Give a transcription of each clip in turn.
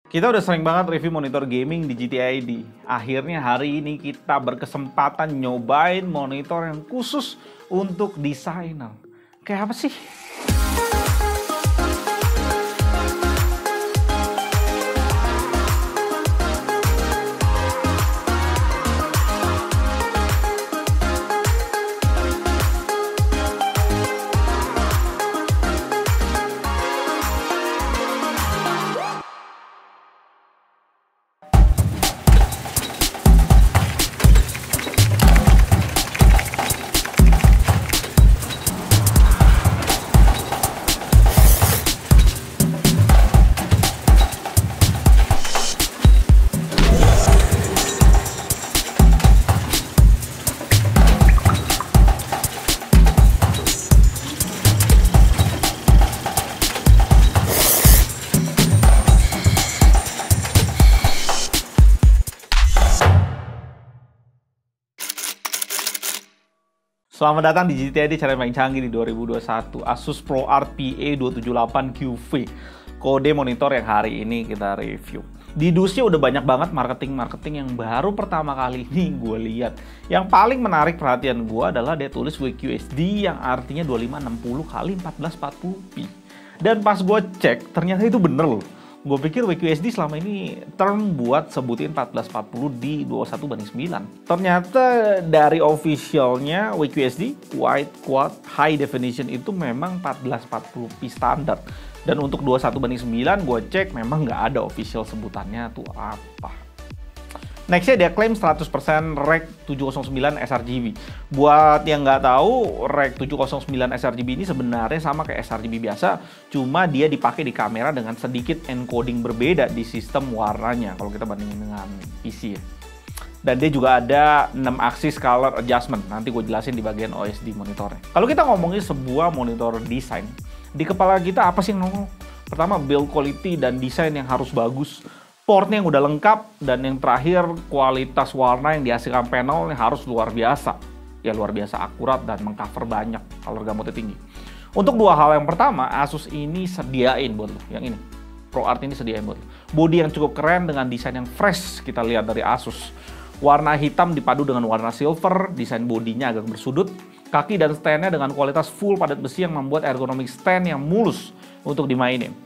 Kita udah sering banget review monitor gaming di GTID. Akhirnya hari ini kita berkesempatan nyobain monitor yang khusus untuk desainer. Kayak apa sih? Selamat datang di GTID, cara yang canggih di 2021. Asus ProArt PA278QV, kode monitor yang hari ini kita review. Di dusnya udah banyak banget marketing yang baru pertama kali ini gue lihat. Yang paling menarik perhatian gue adalah dia tulis WQSD yang artinya 2560x1440p. Dan pas gue cek, ternyata itu bener loh. Gue pikir WQSD selama ini term buat sebutin 1440 di 21:9. Ternyata dari officialnya WQSD Wide Quad High Definition itu memang 1440p standar. Dan untuk 21:9 gue cek memang nggak ada official sebutannya tuh apa. Nextnya dia klaim 100% Rec 709 sRGB. Buat yang nggak tahu, Rec 709 sRGB ini sebenarnya sama kayak sRGB biasa, cuma dia dipakai di kamera dengan sedikit encoding berbeda di sistem warnanya kalau kita bandingin dengan PC ya. Dan dia juga ada 6 axis color adjustment. Nanti gue jelasin di bagian OSD monitornya. Kalau kita ngomongin sebuah monitor desain, di kepala kita apa sih yang nongol? Pertama, build quality dan desain yang harus bagus. Portnya yang udah lengkap, dan yang terakhir kualitas warna yang dihasilkan panel yang harus luar biasa. Ya luar biasa akurat dan mengcover banyak color gamutnya tinggi. Untuk dua hal yang pertama, Asus ini sediain buat lo, yang ini. ProArt ini sediain buat lo. Body yang cukup keren dengan desain yang fresh kita lihat dari Asus. Warna hitam dipadu dengan warna silver, desain bodinya agak bersudut. Kaki dan stand-nya dengan kualitas full padat besi yang membuat ergonomik stand yang mulus untuk dimainin.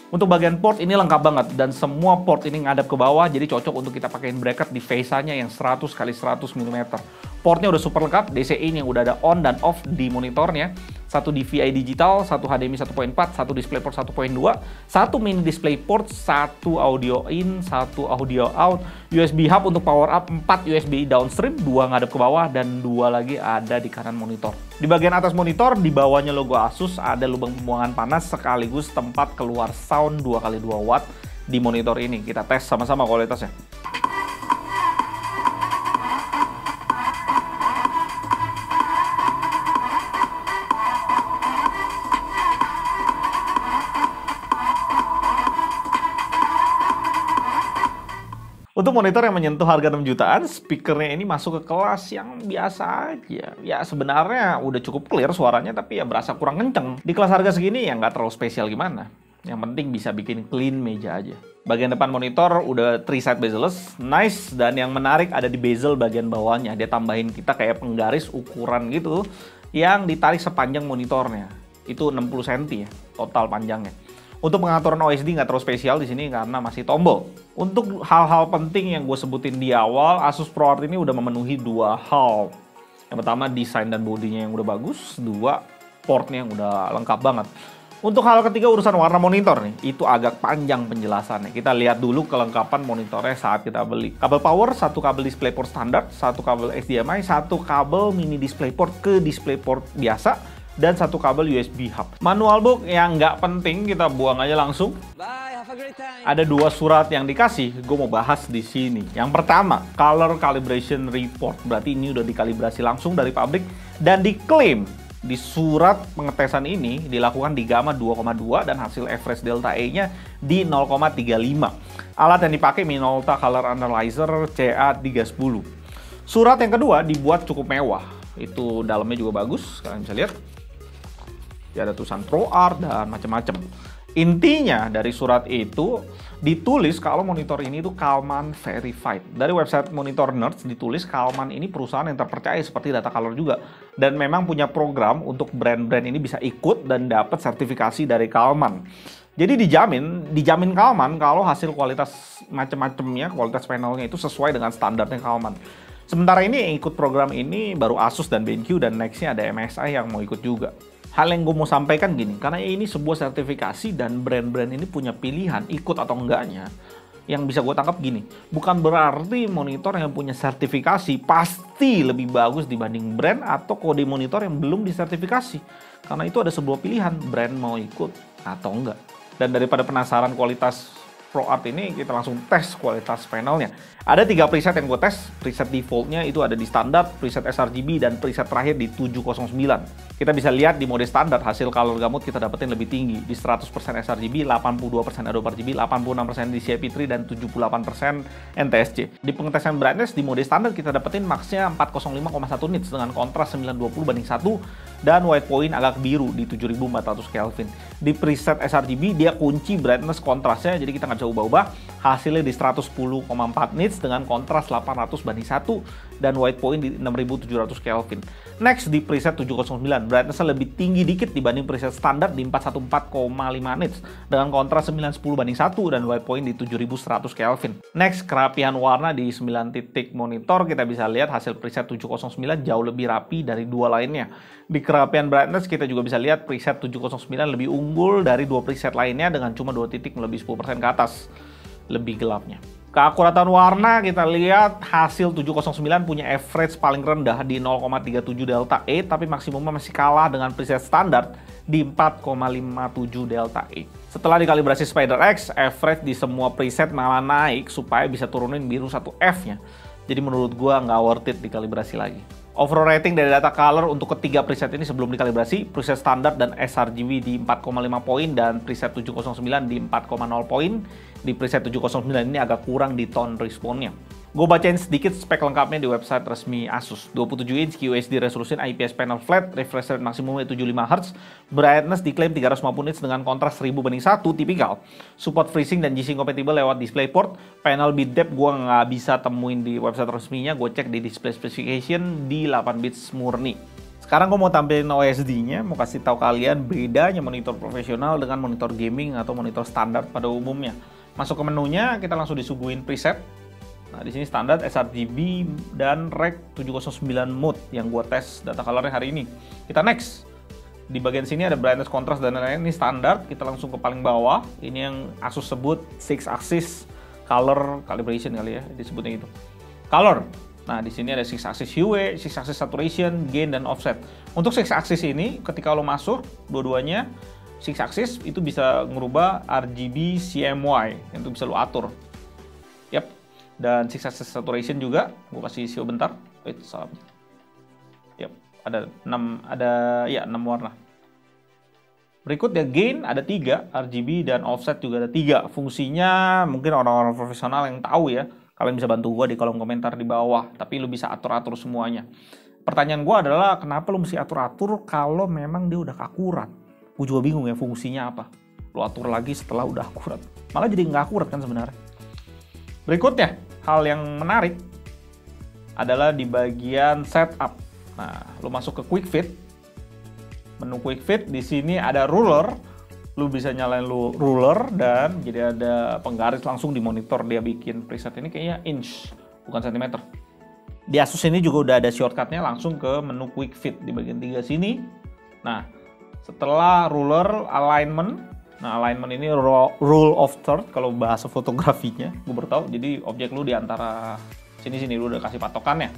Untuk bagian port ini lengkap banget dan semua port ini ngadap ke bawah, jadi cocok untuk kita pakein bracket di VESA-nya yang 100x100 mm. Portnya udah super lengkap, DCI yang udah ada on dan off di monitornya. Satu DVI digital, satu HDMI 1.4, satu DisplayPort 1.2, satu mini DisplayPort, satu audio in, satu audio out, USB hub untuk power up, 4 USB downstream, 2 ngadep ke bawah, dan 2 lagi ada di kanan monitor. Di bagian atas monitor, di bawahnya logo Asus, ada lubang pembuangan panas sekaligus tempat keluar sound 2x2 watt di monitor ini. Kita tes sama-sama kualitasnya. Untuk monitor yang menyentuh harga 6 jutaan, speakernya ini masuk ke kelas yang biasa aja. Ya sebenarnya udah cukup clear suaranya, tapi ya berasa kurang kenceng. Di kelas harga segini ya nggak terlalu spesial gimana. Yang penting bisa bikin clean meja aja. Bagian depan monitor udah 3 side bezel-less, nice. Dan yang menarik ada di bezel bagian bawahnya. Dia tambahin kita kayak penggaris ukuran gitu yang ditarik sepanjang monitornya. Itu 60 cm ya, total panjangnya. Untuk pengaturan OSD nggak terlalu spesial di sini karena masih tombol. Untuk hal-hal penting yang gue sebutin di awal, Asus ProArt ini udah memenuhi 2 hal. Yang pertama, desain dan bodinya yang udah bagus. 2, portnya yang udah lengkap banget. Untuk hal ketiga, urusan warna monitor nih, itu agak panjang penjelasannya. Kita lihat dulu kelengkapan monitornya saat kita beli. Kabel power, 1 kabel DisplayPort standar, 1 kabel HDMI, 1 kabel mini DisplayPort ke DisplayPort biasa, dan 1 kabel USB hub. Manual book yang nggak penting kita buang aja langsung. Bye, have a great time. Ada 2 surat yang dikasih, gue mau bahas di sini. Yang pertama, color calibration report. Berarti ini udah dikalibrasi langsung dari pabrik dan diklaim di surat pengetesan ini dilakukan di gamma 2,2 dan hasil average delta E-nya di 0,35. Alat yang dipakai Minolta Color Analyzer CA310. Surat yang kedua dibuat cukup mewah. Itu dalamnya juga bagus, kalian bisa lihat. Ya, ada tulisan ProArt dan macam-macam. Intinya dari surat itu ditulis kalau monitor ini itu Calman verified. Dari website Monitor Nerds ditulis Calman ini perusahaan yang terpercaya seperti Datacolor juga. Dan memang punya program untuk brand-brand ini bisa ikut dan dapat sertifikasi dari Calman. Jadi dijamin Calman kalau hasil kualitas macam-macamnya, kualitas panelnya itu sesuai dengan standarnya Calman. Sementara ini yang ikut program ini baru Asus dan BenQ, dan nextnya ada MSI yang mau ikut juga. Hal yang gue mau sampaikan gini, karena ini sebuah sertifikasi dan brand-brand ini punya pilihan ikut atau enggaknya. Yang bisa gue tangkap gini, bukan berarti monitor yang punya sertifikasi pasti lebih bagus dibanding brand atau kode monitor yang belum disertifikasi. Karena itu ada sebuah pilihan, brand mau ikut atau enggak. Dan daripada penasaran kualitas ProArt ini, kita langsung tes kualitas panelnya. Ada 3 preset yang gue tes. Preset defaultnya itu ada di standar, preset sRGB, dan preset terakhir di 709. Kita bisa lihat di mode standar hasil color gamut kita dapetin lebih tinggi. Di 100% sRGB, 82% Adobe RGB, 86% DCI-P3, dan 78% NTSC. Di pengetesan brightness di mode standar kita dapetin maxnya 405,1 nits dengan kontras 920/1 dan white point agak biru di 7400 Kelvin. Di preset sRGB dia kunci brightness kontrasnya, jadi kita nggak bisa ubah-ubah. Hasilnya di 110,4 nits dengan kontras 800/1 dan white point di 6700 Kelvin. Next di preset 709, brightness-nya lebih tinggi dikit dibanding preset standar di 414,5 nits dengan kontras 910/1 dan white point di 7100 Kelvin. Next, kerapian warna di 9 titik monitor kita bisa lihat hasil preset 709 jauh lebih rapi dari dua lainnya. Di kerapian brightness kita juga bisa lihat preset 709 lebih unggul dari 2 preset lainnya dengan cuma 2 titik lebih 10% ke atas lebih gelapnya. Keakuratan warna kita lihat hasil 709 punya average paling rendah di 0,37 delta E, tapi maksimumnya masih kalah dengan preset standar di 4,57 delta E. Setelah dikalibrasi SpiderX, average di semua preset malah naik supaya bisa turunin biru 1F-nya. Jadi menurut gua nggak worth it dikalibrasi lagi. Overall rating dari Datacolor untuk ketiga preset ini sebelum dikalibrasi, preset standar dan sRGB di 4,5 poin dan preset 709 di 4,0 poin. Di preset 709 ini agak kurang di tone responnya. Gue bacain sedikit spek lengkapnya di website resmi Asus. 27 inch QHD resolution IPS panel flat, refresh rate maksimumnya 75 Hz, brightness diklaim 350 nits dengan kontras 1000/1 tipikal. Support FreeSync dan G-Sync compatible lewat DisplayPort. Panel bit depth gue nggak bisa temuin di website resminya, gue cek di display specification di 8 bits murni. Sekarang gue mau tampilin OSD-nya, mau kasih tahu kalian bedanya monitor profesional dengan monitor gaming atau monitor standar pada umumnya. Masuk ke menunya, kita langsung disuguhin preset. Nah, di sini standar sRGB dan Rec 709 mode yang gua tes Datacolor hari ini. Kita next. Di bagian sini ada brightness, contrast, dan lain-lain. Ini standar. Kita langsung ke paling bawah. Ini yang Asus sebut 6 axis color calibration kali ya, disebutnya gitu. Color. Nah, di sini ada 6 axis hue, 6 axis saturation, gain, dan offset. Untuk 6 axis ini, ketika lo masuk dua-duanya 6 axis itu bisa ngerubah RGB CMY, itu bisa lo atur. Yap. Dan 6 axis saturation juga, gue kasih show bentar. Wait, salah. Yap, ada 6 warna. Berikutnya gain ada 3, RGB dan offset juga ada 3. Fungsinya mungkin orang-orang profesional yang tahu ya. Kalian bisa bantu gue di kolom komentar di bawah, tapi lu bisa atur-atur semuanya. Pertanyaan gue adalah kenapa lu mesti atur-atur kalau memang dia udah akurat? Gue juga bingung ya fungsinya apa. Lu atur lagi setelah udah akurat. Malah jadi nggak akurat kan sebenarnya. Berikutnya, hal yang menarik adalah di bagian setup. Nah, lu masuk ke Quick Fit. Menu Quick Fit, di sini ada ruler. Lu bisa nyalain ruler dan jadi ada penggaris langsung di monitor. Dia bikin preset ini kayaknya inch, bukan cm. Di Asus ini juga udah ada shortcutnya langsung ke menu Quick Fit di bagian 3 sini. Nah, setelah ruler, alignment. Nah, alignment ini rule of third kalau bahasa fotografinya, gue baru tahu. Jadi objek lu di antara sini-sini lu udah kasih patokannya.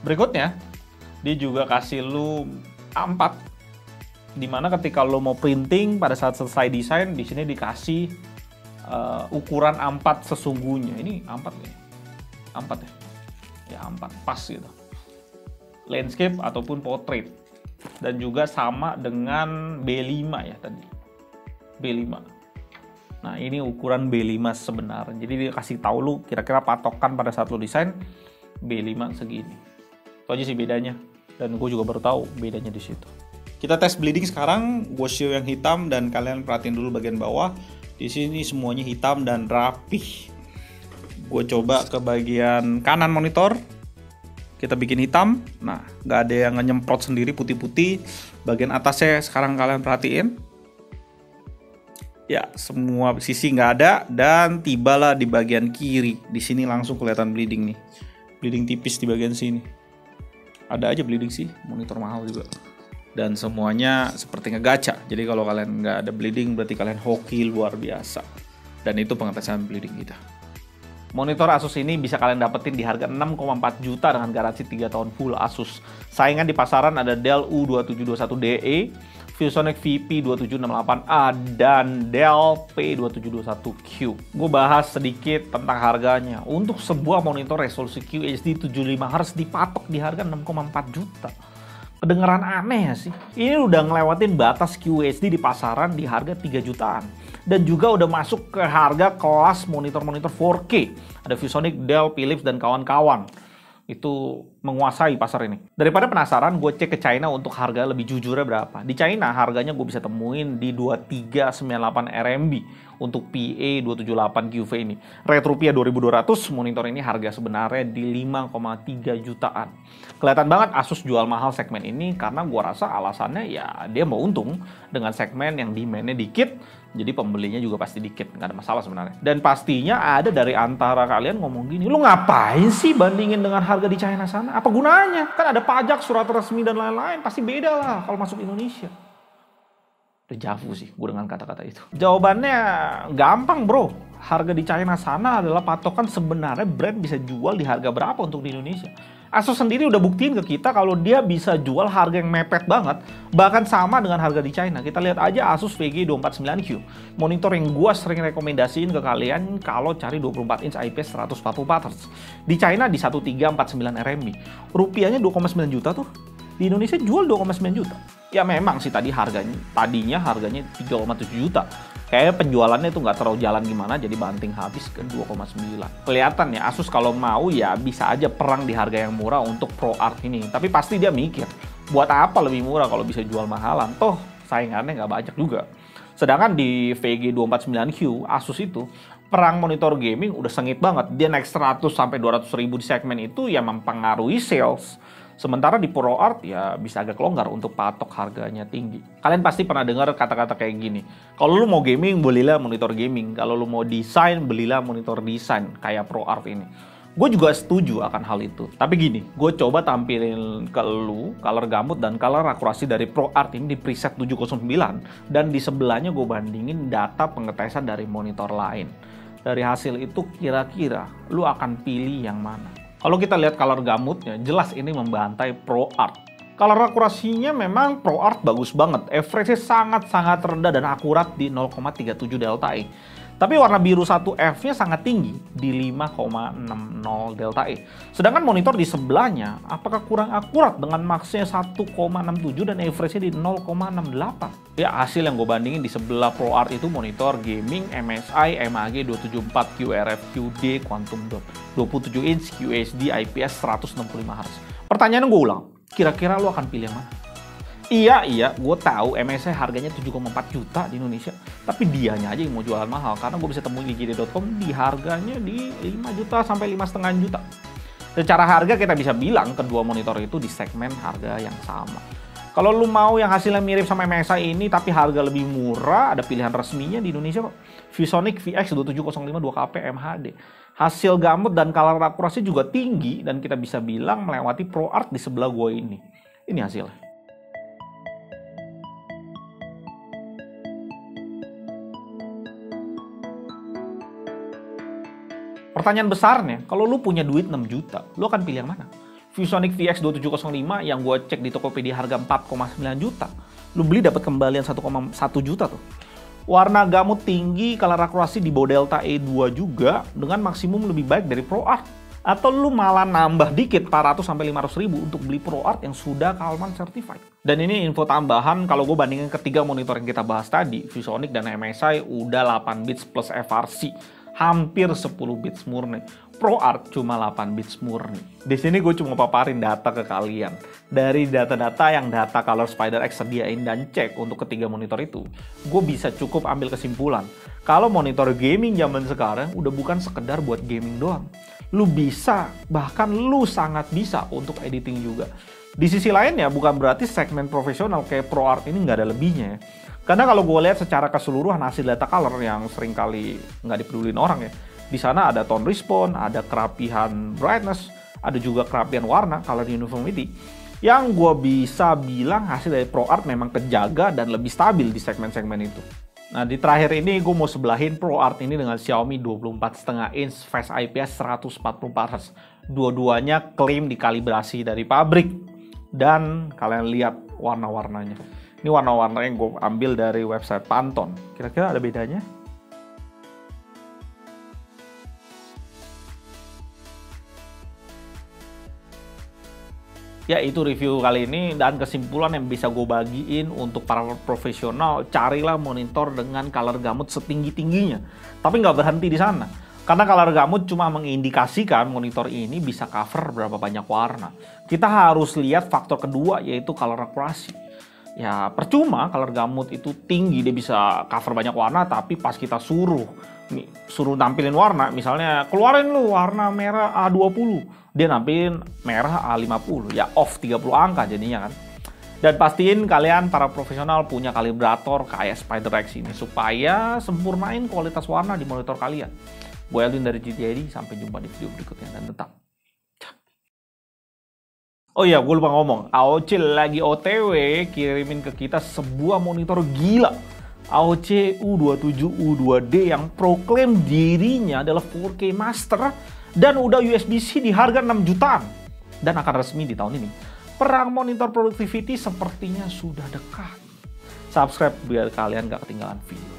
Berikutnya, dia juga kasih lu A4, dimana ketika lu mau printing pada saat selesai desain, di sini dikasih ukuran A4 sesungguhnya. Ini A4 ya? A4 ya? Ya A4, pas gitu. Landscape ataupun portrait. Dan juga sama dengan B5 ya tadi. B5. Nah, ini ukuran B5 sebenarnya. Jadi dia kasih tahu lu kira-kira patokan pada saat lu desain B5 segini. Itu aja sih bedanya. Dan gue juga baru tahu bedanya di situ. Kita tes bleeding sekarang, gue show yang hitam dan kalian perhatiin dulu bagian bawah. Di sini semuanya hitam dan rapih. Gue coba ke bagian kanan monitor, kita bikin hitam. Nah, nggak ada yang nyemprot sendiri putih-putih. Bagian atasnya sekarang kalian perhatiin. Ya, semua sisi nggak ada dan tibalah di bagian kiri. Di sini langsung kelihatan bleeding nih. Bleeding tipis di bagian sini. Ada aja bleeding sih, monitor mahal juga. Dan semuanya seperti ngegaca. Jadi kalau kalian nggak ada bleeding berarti kalian hoki luar biasa. Dan itu pengetesan bleeding kita. Monitor Asus ini bisa kalian dapetin di harga 6,4 juta dengan garansi 3 tahun full Asus. Saingan di pasaran ada Dell U2721DE, ViewSonic VP2768A, dan Dell P2721Q. Gue bahas sedikit tentang harganya. Untuk sebuah monitor resolusi QHD 75Hz dipatok di harga 6,4 juta. Kedengeran aneh ya sih? Ini udah ngelewatin batas QHD di pasaran di harga 3 jutaan. Dan juga udah masuk ke harga kelas monitor-monitor 4K. Ada ViewSonic, Dell, Philips, dan kawan-kawan. Itu menguasai pasar ini. Daripada penasaran, gue cek ke China untuk harga lebih jujurnya berapa. Di China harganya gue bisa temuin di 2398 RMB untuk PA278QV ini. Rate rupiah 2200, monitor ini harga sebenarnya di 5,3 jutaan. Kelihatan banget Asus jual mahal segmen ini karena gue rasa alasannya ya dia mau untung dengan segmen yang demand-nya dikit. Jadi pembelinya juga pasti dikit, nggak ada masalah sebenarnya. Dan pastinya ada dari antara kalian ngomong gini, lu ngapain sih bandingin dengan harga di China sana? Apa gunanya? Kan ada pajak, surat resmi, dan lain-lain. Pasti beda lah kalau masuk Indonesia. Dejavu sih gue dengan kata-kata itu. Jawabannya gampang bro. Harga di China sana adalah patokan sebenarnya brand bisa jual di harga berapa untuk di Indonesia. Asus sendiri udah buktiin ke kita kalau dia bisa jual harga yang mepet banget, bahkan sama dengan harga di China. Kita lihat aja Asus VG249Q, monitor yang gua sering rekomendasiin ke kalian kalau cari 24 inch IPS 144Hz. Di China di 1349 RMB. Rupiahnya 2,9 juta tuh. Di Indonesia jual 2,9 juta. Ya memang sih tadinya harganya 3,7 juta. Kayaknya penjualannya itu nggak terlalu jalan gimana, jadi banting habis ke 2,9. Kelihatan ya Asus kalau mau ya bisa aja perang di harga yang murah untuk ProArt ini. Tapi pasti dia mikir, buat apa lebih murah kalau bisa jual mahalan? Toh saingannya nggak banyak juga. Sedangkan di VG249Q, Asus itu perang monitor gaming udah sengit banget. Dia naik 100 sampai 200 ribu di segmen itu ya mempengaruhi sales. Sementara di ProArt ya bisa agak longgar untuk patok harganya tinggi. Kalian pasti pernah dengar kata-kata kayak gini. Kalau lu mau gaming, belilah monitor gaming. Kalau lu mau desain, belilah monitor desain kayak ProArt ini. Gue juga setuju akan hal itu. Tapi gini, gue coba tampilin ke lu color gamut dan color akurasi dari ProArt ini di preset 709. Dan di sebelahnya gue bandingin data pengetesan dari monitor lain. Dari hasil itu kira-kira lu akan pilih yang mana? Kalau kita lihat color gamutnya, jelas ini membantai ProArt. Color akurasinya memang ProArt bagus banget. Average-nya sangat-sangat rendah dan akurat di 0,37 delta E. Tapi warna biru 1F-nya sangat tinggi di 5,60 delta E. Sedangkan monitor di sebelahnya, apakah kurang akurat dengan max-nya 1,67 dan average-nya di 0,68? Ya hasil yang gue bandingin di sebelah ProArt itu monitor gaming MSI MAG 274 QRF-QD Quantum Dot 27 inch QHD IPS 165Hz. Pertanyaan gue ulang, kira-kira lo akan pilih yang mana? Iya, gue tahu MSI harganya 7,4 juta di Indonesia, tapi dianya aja yang mau jualan mahal karena gue bisa temuin di JD.com di harganya di 5 juta sampai 5,5 juta. Secara harga kita bisa bilang kedua monitor itu di segmen harga yang sama. Kalau lu mau yang hasilnya mirip sama MSI ini tapi harga lebih murah, ada pilihan resminya di Indonesia kok. ViewSonic VX2705 2KP MHD. Hasil gamut dan color akurasi juga tinggi dan kita bisa bilang melewati ProArt di sebelah gue ini. Ini hasilnya. Pertanyaan besarnya, kalau lu punya duit 6 juta, lu akan pilih yang mana? ViewSonic VX2705 yang gue cek di Tokopedia harga 4,9 juta. Lu beli dapat kembalian 1,1 juta tuh. Warna gamut tinggi, color akurasi di bawah delta E2 juga dengan maksimum lebih baik dari ProArt. Atau lu malah nambah dikit 400 sampai 500 ribu untuk beli ProArt yang sudah Kalman certified. Dan ini info tambahan kalau gue bandingin ketiga monitor yang kita bahas tadi, ViewSonic dan MSI udah 8 bits plus FRC. hampir 10 bits murni. ProArt cuma 8 bits murni. Di sini gue cuma paparin data ke kalian. Dari data-data yang data Color Spider X sediain dan cek untuk ketiga monitor itu, gue bisa cukup ambil kesimpulan kalau monitor gaming zaman sekarang udah bukan sekedar buat gaming doang. Lu bisa, bahkan lu sangat bisa untuk editing juga. Di sisi lainnya, bukan berarti segmen profesional kayak ProArt ini nggak ada lebihnya ya. Karena kalau gue lihat secara keseluruhan hasil data color yang seringkali nggak dipedulin orang ya, di sana ada tone response, ada kerapihan brightness, ada juga kerapihan warna, color uniformity. Yang gue bisa bilang hasil dari ProArt memang kejaga dan lebih stabil di segmen-segmen itu. Nah, di terakhir ini gue mau sebelahin ProArt ini dengan Xiaomi 24,5 inch Face IPS 144Hz. Dua-duanya klaim dikalibrasi dari pabrik. Dan kalian lihat warna-warnanya. Ini warna-warna yang gue ambil dari website Pantone. Kira-kira ada bedanya? Ya, itu review kali ini dan kesimpulan yang bisa gue bagiin untuk para profesional. Carilah monitor dengan color gamut setinggi-tingginya. Tapi nggak berhenti di sana. Karena color gamut cuma mengindikasikan monitor ini bisa cover berapa banyak warna. Kita harus lihat faktor kedua, yaitu color accuracy. Ya, percuma color gamut itu tinggi, dia bisa cover banyak warna, tapi pas kita suruh nampilin warna, misalnya keluarin lu warna merah A20, dia nampilin merah A50, ya off 30 angka jadinya kan. Dan pastiin kalian para profesional punya kalibrator kayak Spider X ini supaya sempurnain kualitas warna di monitor kalian. Gue Elvin dari GTID, sampai jumpa di video berikutnya dan tetap. Oh iya, gue lupa ngomong, AOC lagi OTW kirimin ke kita sebuah monitor gila. AOC U27 U2D yang proklaim dirinya adalah 4K Master dan udah USB-C di harga 6 jutaan. Dan akan resmi di tahun ini. Perang monitor productivity sepertinya sudah dekat. Subscribe biar kalian gak ketinggalan video.